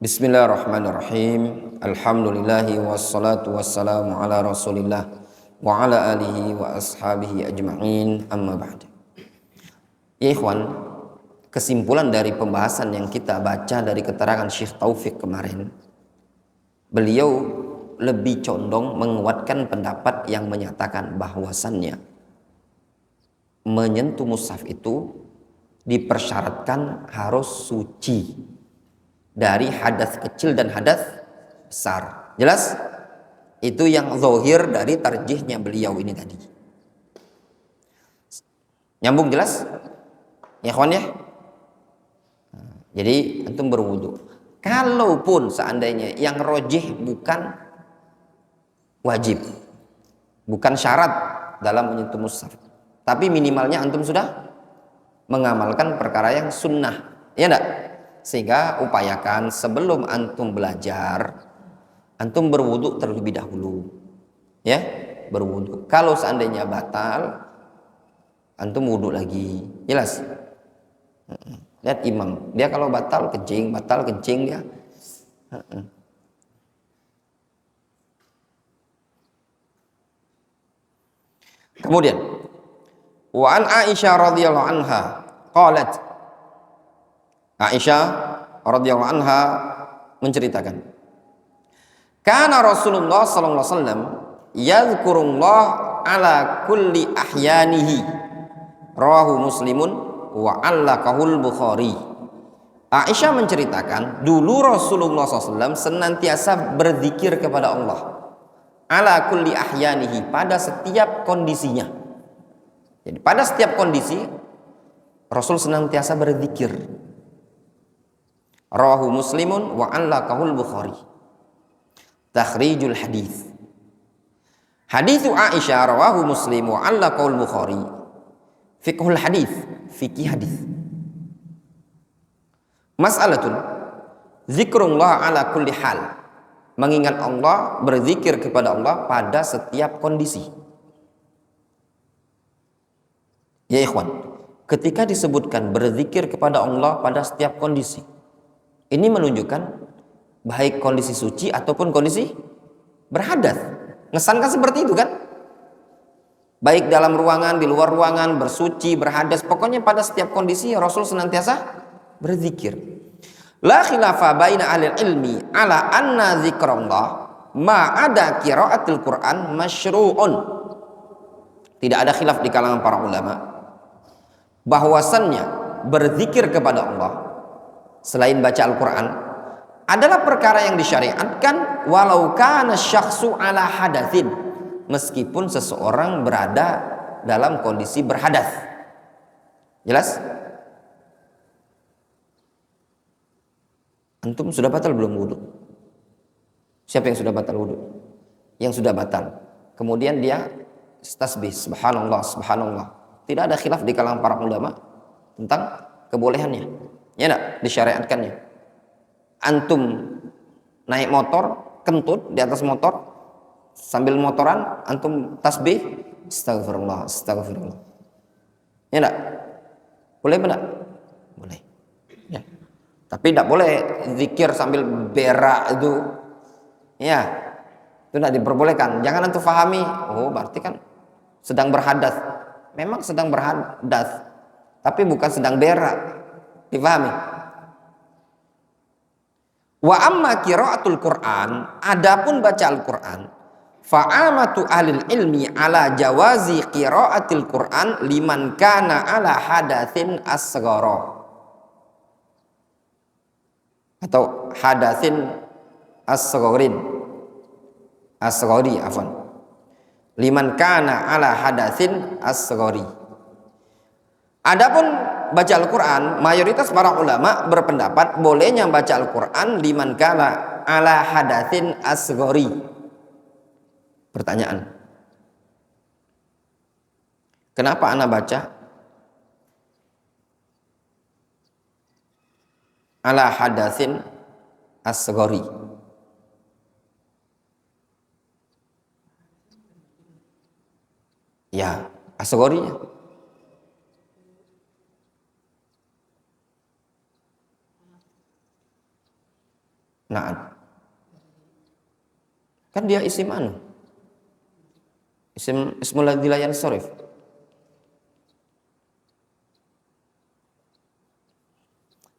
Bismillahirrahmanirrahim. Alhamdulillahi wassalatu wassalamu ala Rasulillah wa ala alihi wa ashabihi ajma'in. Amma ba'd. Ya ikhwan, kesimpulan dari pembahasan yang kita baca dari keterangan Syekh Taufik kemarin, beliau lebih condong menguatkan pendapat yang menyatakan bahwasannya menyentuh mushaf itu dipersyaratkan harus suci dari hadas kecil dan hadas besar. Jelas? Itu yang zahir dari tarjihnya beliau ini tadi. Nyambung jelas? Ya kawan ya? Jadi antum berwudu. Kalaupun seandainya yang rojih bukan wajib, bukan syarat dalam menyentuh mushaf, tapi minimalnya antum sudah mengamalkan perkara yang sunnah, ya enggak? Sehingga upayakan sebelum antum belajar, antum berwudu terlebih dahulu, ya, berwudu. Kalau seandainya batal, antum wudu lagi. Jelas? Lihat imam, dia kalau batal kencing dia. Kemudian, wa an Aisyah radhiyallahu anha qalat, Aisyah radhiyallahu anha menceritakan, kana Rasulullah sallallahu alaihi wasallam yadhkurullah ala kulli ahyanihi, rawahu Muslimun wa allaqahul Bukhari. Aisyah menceritakan, dulu Rasulullah SAW senantiasa berzikir kepada Allah ala kulli ahyanihi, pada setiap kondisinya. Jadi pada setiap kondisi Rasul senantiasa berzikir. Rawahu Muslimun wa allaqahul Bukhari. Takhrijul hadis. Hadithu Aisyah rawahu Muslim wa allaqahul Bukhari. Fiqhul hadis, fikih hadis. Mas'alatun zikrullah ala kulli hal. Mengingat Allah, berzikir kepada Allah pada setiap kondisi. Ya ikhwan, ketika disebutkan berzikir kepada Allah pada setiap kondisi, ini menunjukkan baik kondisi suci ataupun kondisi berhadas. Ngesankan seperti itu kan? Baik dalam ruangan, di luar ruangan, bersuci, berhadas, pokoknya pada setiap kondisi Rasul senantiasa berzikir. La khilafa baina ahli ilmi ala anna zikrullah ma ada qiraatil Quran masyru'un. Tidak ada khilaf di kalangan para ulama bahwasannya berzikir kepada Allah selain baca Al-Quran adalah perkara yang disyariatkan, walau kana syakhsu ala hadatsin, meskipun seseorang berada dalam kondisi berhadas. Jelas? Antum sudah batal belum wudu? Siapa yang sudah batal wudu? Yang sudah batal. Kemudian dia tasbih, subhanallah, subhanallah. Tidak ada khilaf di kalangan para ulama tentang kebolehannya. Ya enggak? Disyariatkannya. Antum naik motor, kentut di atas motor, sambil motoran antum tasbih, astagfirullah, astagfirullah. Ya enggak? Boleh enggak? Boleh. Ya. Tapi tidak boleh zikir sambil berak itu. Ya. Itu tidak diperbolehkan. Jangan antum fahami, oh berarti kan sedang berhadas. Memang sedang berhadas, tapi bukan sedang berak. Difahami? Wa amma qiraatul Quran, adapun baca Al-Quran, fa'amatu ahlil ilmi ala jawazi qiraatil Quran liman kana ala hadatsin asghara, atau hadatsin asgharin, asghari afwan, liman kana ala hadatsin asghari. Adapun baca Al-Quran, mayoritas para ulama berpendapat bolehnya baca Al-Quran liman kana ala hadatsin asghari. Pertanyaan, kenapa ana baca ala hadatsin asghari? Ya, asgharinya. Nah, kan dia isim anu. Ismul ladzi la yansharif.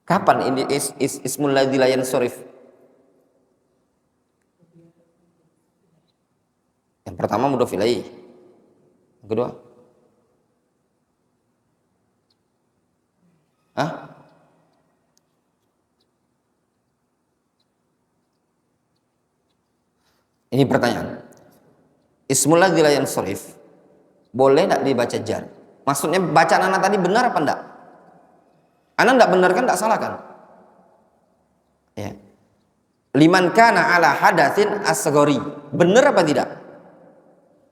Kapan ini ismul ladzi la yansharif? Yang pertama mudhof ilaih. Yang kedua? Ini pertanyaan. Ismul ladzi la yansharif boleh enggak dibaca jar? Maksudnya bacaan anak tadi benar apa enggak? Anak enggak benar kan, enggak salah kan? Ya. Liman kana ala hadatsin asghari. Benar apa tidak?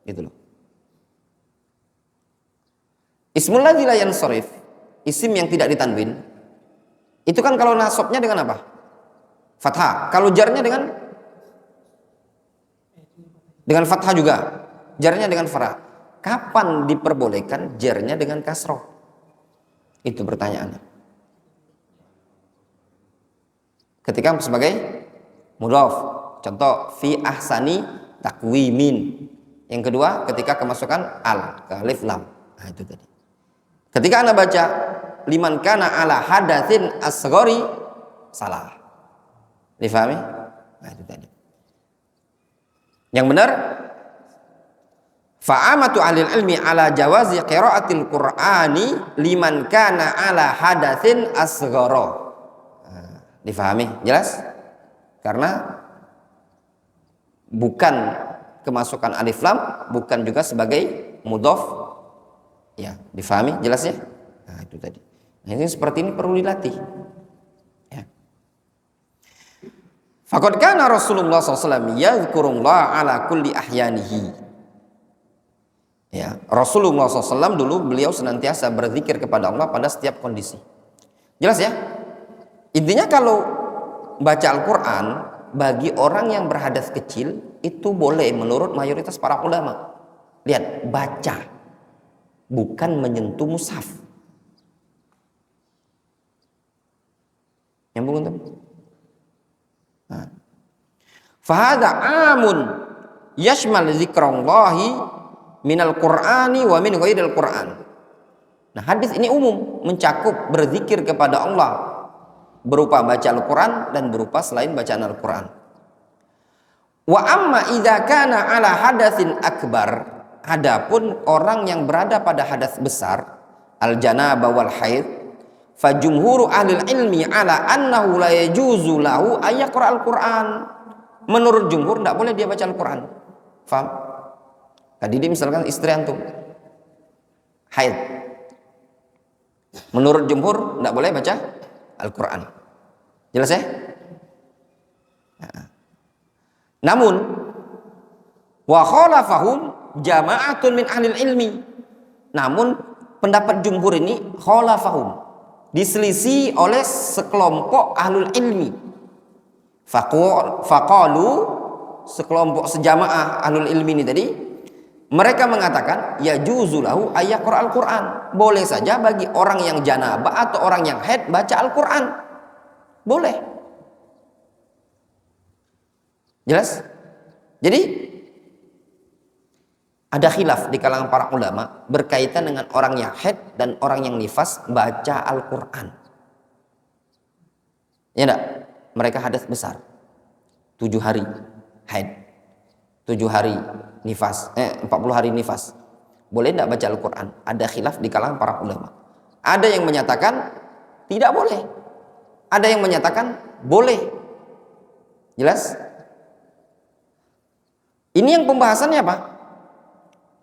Gitu loh. Ismul ladzi la yansharif, isim yang tidak ditanwin. Itu kan kalau nasabnya dengan apa? Fathah. Kalau jarnya dengan fathah juga. Jarnya dengan farah. Kapan diperbolehkan jarnya dengan kasroh? Itu pertanyaannya. Ketika sebagai mudhof, contoh fi ahsani takwimin. Yang kedua ketika kemasukan al ke alif lam. Nah itu tadi. Ketika Anda baca liman kana ala hadatsin asghari, salah. Difahami? Nah itu tadi. Yang benar fa'amatu ahlil ilmi ala jawazi qiraatil qur'ani liman kana ala hadatsin asghara. Nah, difahami? Jelas? Karena bukan kemasukan alif lam, bukan juga sebagai mudhof. Ya, difahami? Jelas ya? Nah, itu tadi. Nah, ini seperti ini perlu dilatih. Ya. Faqad kana Rasulullah SAW yadhkurullah ala kulli ahyanihi. Ya, Rasulullah SAW dulu beliau senantiasa berzikir kepada Allah pada setiap kondisi. Jelas ya? Intinya kalau baca Al-Quran bagi orang yang berhadas kecil itu boleh menurut mayoritas para ulama. Lihat, baca, bukan menyentuh mushaf. Yang belum tahu. Fahada amun yashmal zikrallahi minal qur'ani wa min ghairil qur'an. Nah, hadis ini umum, mencakup berzikir kepada Allah berupa baca Al-Quran dan berupa selain bacaan Al-Quran. Wa amma idza kana ala hadatsin akbar, adapun orang yang berada pada hadas besar, al-janabah wal haid, fa jumhuru ahli ilmi ala annahu la yajuzu lahu ayaqra al-Quran. Menurut jumhur tidak boleh dia baca Al-Quran. Faham? Tadi dia misalkan istri antum haid, menurut jumhur tidak boleh baca Al-Quran. Jelas ya? Namun wa khalafahum jama'atun min ahli ilmi. Namun pendapat jumhur ini khalafahum, diselisih oleh sekelompok ahlul ilmi. Faqalu, sekelompok sejamaah ahlul ilmi ini tadi, mereka mengatakan ya juzulahu ayaqra al-Quran, boleh saja bagi orang yang janabah atau orang yang haid baca Al-Quran, boleh. Jelas? Jadi ada khilaf di kalangan para ulama berkaitan dengan orang yang haid dan orang yang nifas baca Al-Quran. Ya enggak? Mereka hadas besar 7 hari haid, 7 hari nifas, 40 hari nifas, boleh tidak baca Al-Quran? Ada khilaf di kalangan para ulama. Ada yang menyatakan tidak boleh, ada yang menyatakan boleh. Jelas? Ini yang pembahasannya apa?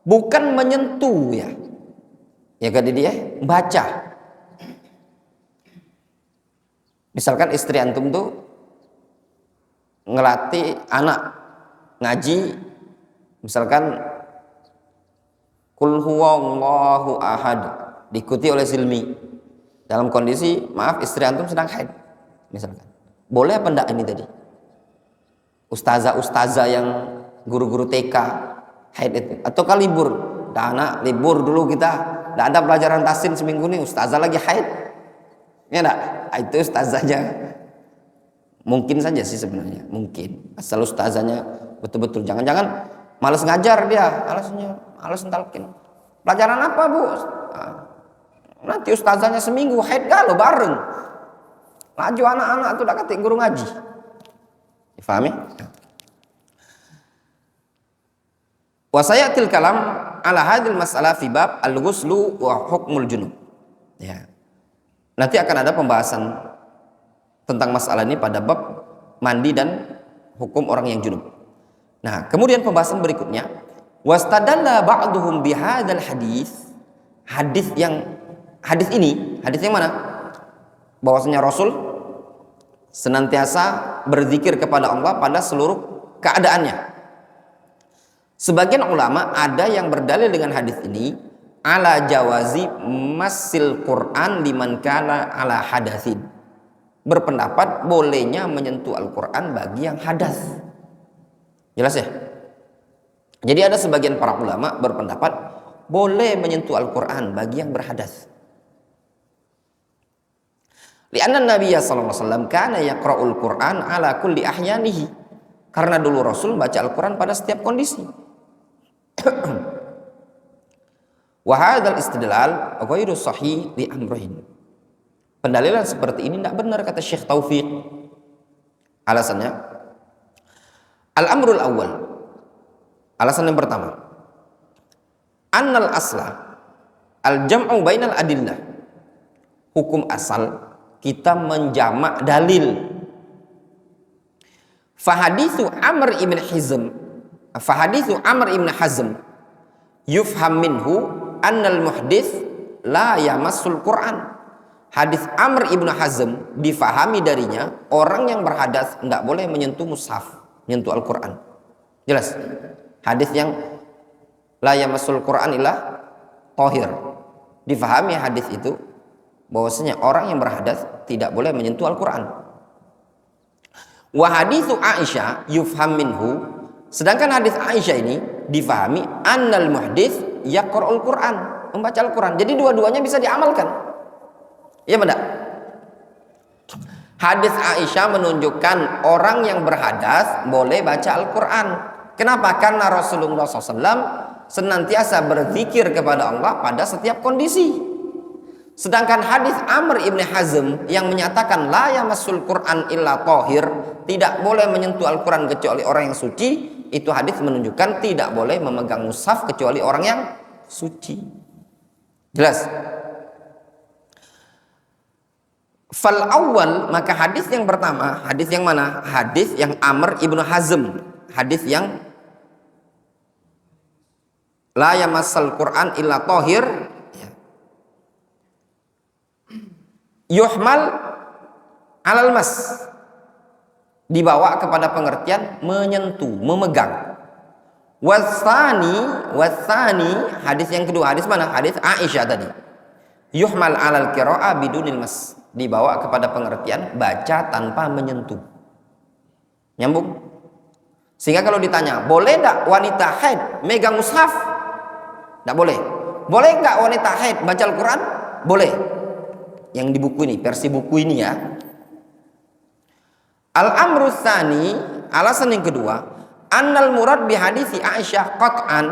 Bukan menyentuh ya. Ya kan dia baca. Misalkan istri antum tuh ngelatih anak ngaji, misalkan Qul huwallahu ahad, diikuti oleh silmi dalam kondisi maaf istri antum sedang haid misalkan. Boleh apa enggak ini tadi? Ustazah yang guru-guru TK haid itu, atau libur, dah anak libur dulu kita, enggak ada pelajaran tasin seminggu nih, ustazah lagi haid. Ya enggak? Itu ustazahnya Mungkin saja sih sebenarnya, mungkin. Asal ustazanya betul-betul. Jangan-jangan males ngajar dia, males ntalkin. Pelajaran apa, Bu? Nah, nanti ustazanya seminggu haid galau bareng. Laju anak-anak tuh udah katik guru ngaji. Difahami? Wa sayatil kalam ala hadil masalah fi bab al-ghuslu wa hukmul junub. Ya. Nanti akan ada pembahasan tentang masalah ini pada bab mandi dan hukum orang yang junub. Nah, kemudian pembahasan berikutnya, wastadalla ba'duhum bihadzal hadis. Hadis yang mana? Bahwasanya Rasul senantiasa berzikir kepada Allah pada seluruh keadaannya. Sebagian ulama ada yang berdalil dengan hadis ini ala jawazi masil Quran liman kana ala hadatsin. Berpendapat bolehnya menyentuh Al-Quran bagi yang hadas. Jelas ya? Jadi ada sebagian para ulama berpendapat boleh menyentuh Al-Quran bagi yang berhadas. Lianna Nabiya sallallahu alaihi wasallam kana yaqra'ul Quran ala kulli ahyanihi. Karena dulu Rasul baca Al-Quran pada setiap kondisi. Wa hadzal istidlal ghairu sahih li amrayn. Pendalilan seperti ini tidak benar, kata Syekh Taufik. Alasannya, al-amrul awal, alasan yang pertama, annal asla al-jam'u bainal adillah. Hukum asal kita menjamak dalil. Fahadithu Amr ibn Hazm yufham minhu annal muhdits la yamassul Qur'an. Hadis Amr ibn Hazm difahami darinya orang yang berhadas tidak boleh menyentuh mushaf, menyentuh Al-Quran. Jelas? Hadis yang la yamassul Quran illa tahir. Difahami hadis itu bahwasanya orang yang berhadas tidak boleh menyentuh Al-Quran. Wa haditsu Aisyah yufham minhu. Sedangkan hadis Aisyah ini difahami annal muhdits yaqra'ul Quran, membaca Al-Quran. Jadi dua-duanya bisa diamalkan. Iya benar. Hadis Aisyah menunjukkan orang yang berhadas boleh baca Al-Quran. Kenapa? Karena Rasulullah SAW senantiasa berzikir kepada Allah pada setiap kondisi. Sedangkan hadis Amr ibn Hazm yang menyatakan la yamassul Quran illa tahir, tidak boleh menyentuh Al-Quran kecuali orang yang suci, itu hadis menunjukkan tidak boleh memegang mushaf kecuali orang yang suci. Jelas? Fal awal, maka hadis yang pertama, hadis yang mana? Hadis yang Amr ibnu Hazm, hadis yang la yamassal Quran illa tahir, yuhmal alal mas, dibawa kepada pengertian menyentuh, memegang. Wasani, hadis yang kedua, hadis mana? Hadis Aisyah tadi. Yuhmal alal qira'a bidunil mas, dibawa kepada pengertian baca tanpa menyentuh. Nyambung? Sehingga kalau ditanya, boleh enggak wanita haid megang mushaf? Enggak boleh. Boleh enggak wanita haid baca Al-Quran? Boleh. Yang di buku ini, versi buku ini ya. Al-amru tsani, alasan yang kedua, annal murad bi hadits Aisyah qat'an,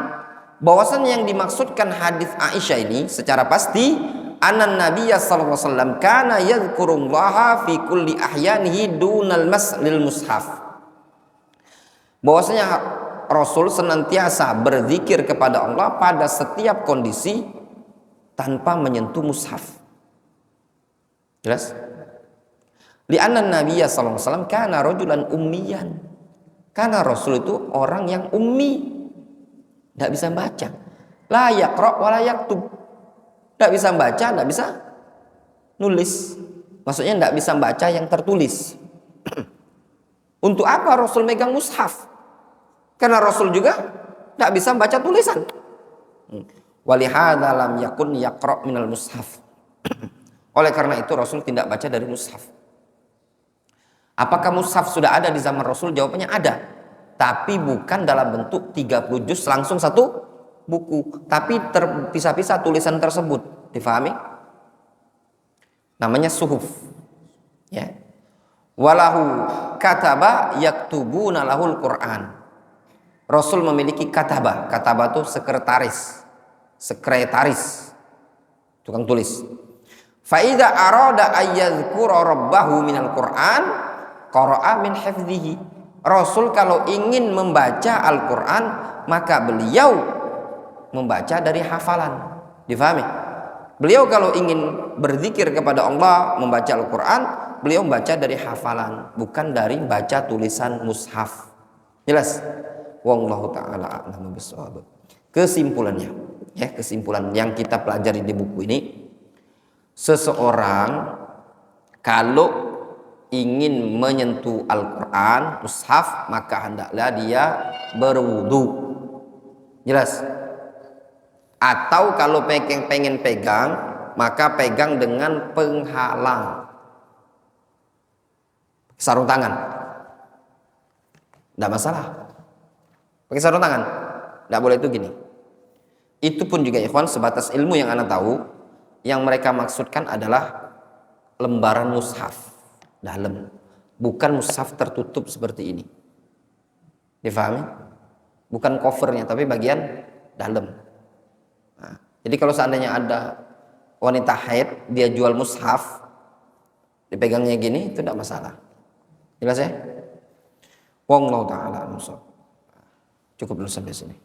bahwasannya yang dimaksudkan hadis Aisyah ini secara pasti, anan nabiyya sallallahu alaihi wasallam kana yadhkurullaha fi kulli ahyanihi dunal maslil mushaf. Bahwasanya Rasul senantiasa berzikir kepada Allah pada setiap kondisi tanpa menyentuh mushaf. Jelas? Li'anna nabiyya sallallahu alaihi wasallam kana rajulan ummiyan. Karena Rasul itu orang yang ummi, tidak bisa baca. La yaqra wa la yaktub. Tidak bisa baca, tidak bisa nulis. Maksudnya tidak bisa baca yang tertulis. Untuk apa Rasul megang mushaf? Karena Rasul juga tidak bisa baca tulisan. Walihadza lam yakun yaqra minal mushaf. Oleh karena itu Rasul tidak baca dari mushaf. Apakah mushaf sudah ada di zaman Rasul? Jawabannya ada. Tapi bukan dalam bentuk 30 juz langsung satu buku, tapi terpisah-pisah tulisan tersebut. Difahami? Namanya suhuf. Ya. Walahu kataba yaktubuna lahul Quran. Rasul memiliki kataba. Kataba itu sekretaris, tukang tulis. Fa idza arada ayyadhkura rabbahu minal Quran qara'a min hifdhihi. Rasul kalau ingin membaca Al-Quran maka beliau membaca dari hafalan. Difahami? Beliau kalau ingin berzikir kepada Allah membaca Al-Quran, beliau membaca dari hafalan, bukan dari baca tulisan mushaf. Jelas? Wallahu ta'ala a'lamu bissawab. Kesimpulannya, ya, kesimpulan yang kita pelajari di buku ini, seseorang kalau ingin menyentuh Al-Quran, mushaf, maka hendaklah dia berwudu. Jelas? Atau kalau pengen pegang, maka pegang dengan penghalang. Sarung tangan, tidak masalah. Pakai sarung tangan, tidak boleh. Itu gini. Itu pun juga ikhwan sebatas ilmu yang anda tahu. Yang mereka maksudkan adalah lembaran mushaf dalam, bukan mushaf tertutup seperti ini. Difahami? Bukan covernya, tapi bagian dalam. Nah, jadi kalau seandainya ada wanita haid dia jual mushaf, dipegangnya gini, itu tidak masalah. Jelas ya? Wallahu ta'ala a'lam. Cukup dulu sampai sini.